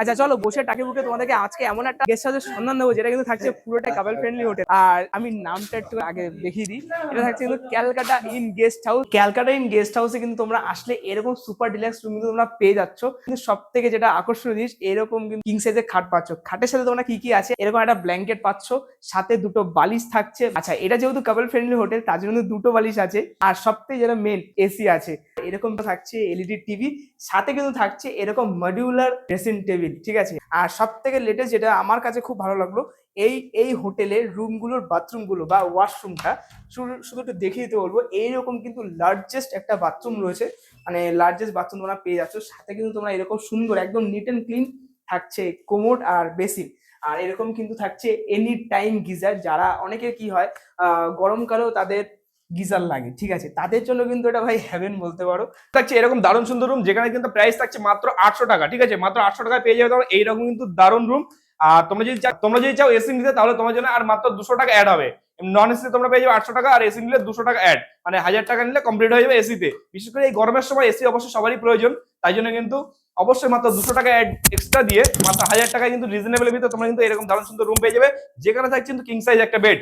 আচ্ছা চলো বসে টাকে বুকে তোমাদেরকে আজকে এমন একটা গেস্ট হাউসের সন্ধান দেবো যেটা কিন্তু থাকছে পুরোটাই কাপল ফ্রেন্ডলি হোটেল। আর আমি নামটা একটু আগে দেখিয়ে দিই, এটা থাকছে কিন্তু Calcutta in guest house. Calcutta in guest হাউসে কিন্তু তোমরা আসলে এরকম সুপার ডিলাক্স রুম কিন্তু তোমরা পেয়ে যাচ্ছ। কিন্তু সব থেকে যেটা আকর্ষণীয় জিনিস, এরকম কিন্তু কিং সাইজের খাট পাচ্ছ। খাটের সাথে তোমরা কি কি আছে, এরকম একটা ব্ল্যাঙ্কেট পাচ্ছ, সাথে দুটো বালিশ থাকছে। আচ্ছা এটা যেহেতু কাপল ফ্রেন্ডলি হোটেল তার জন্য দুটো বালিশ আছে, আর সব থেকে যেটা মেন এসি আছে। এরকম থাকছে এলইডি টিভি, সাথে কিন্তু থাকছে এরকম মডিউলার ড্রেসিং টেবিল, ঠিক আছে। আর সব থেকে লেটেস্ট যেটা আমার কাছে খুব ভালো লাগলো, এই হোটেলের রুমগুলোর বাথরুমগুলো বা ওয়াশরুমটা শুধু একটু দেখিয়ে দিতে বলবো। এইরকম কিন্তু লার্জেস্ট একটা বাথরুম রয়েছে, মানে লার্জেস্ট বাথরুম তোমরা পেয়ে যাচ্ছ। সাথে কিন্তু তোমরা এরকম সুন্দর একদম নিট অ্যান্ড ক্লিন থাকছে কোমোড আর বেসিন। আর এরকম কিন্তু থাকছে এনি টাইম গিজার, যারা অনেকের কি হয় গরমকালেও তাদের গিজার লাগে, ঠিক আছে, তাদের জন্য কিন্তু এটা ভাই হেভেন বলতে পারো। থাকছে এরকম দারুণ সুন্দর রুম, যেখানে কিন্তু প্রাইস থাকছে মাত্র 800 টাকা, ঠিক আছে, মাত্র 800 টাকায় পেয়ে যাবে তোমরা এইরকম কিন্তু দারুণ রুম। আর তোমরা যদি চাও এসি নিতে, তাহলে তোমার জন্য আর মাত্র 200 টাকা অ্যাড হবে। নন এসি তোমরা পেয়ে যাবে 800 টাকা, আর এসি নিলে 200 টাকা অ্যাড, মানে 1000 টাকা নিলে কমপ্লিট হয়ে যাবে এসিতে। বিশেষ করে এই গরমের সময় এসি অবশ্যই সবারই প্রয়োজন, তাই জন্য কিন্তু অবশ্যই মাত্র 200 টাকা অ্যাড এক্সট্রা দিয়ে মাত্র 1000 টাকায় কিন্তু রিজনেবল ভিতরে তোমরা কিন্তু এরকম দারুণ সুন্দর রুম পেয়ে যাবে, যেখানে থাকছে কিন্তু কিং সাইজ একটা বেড।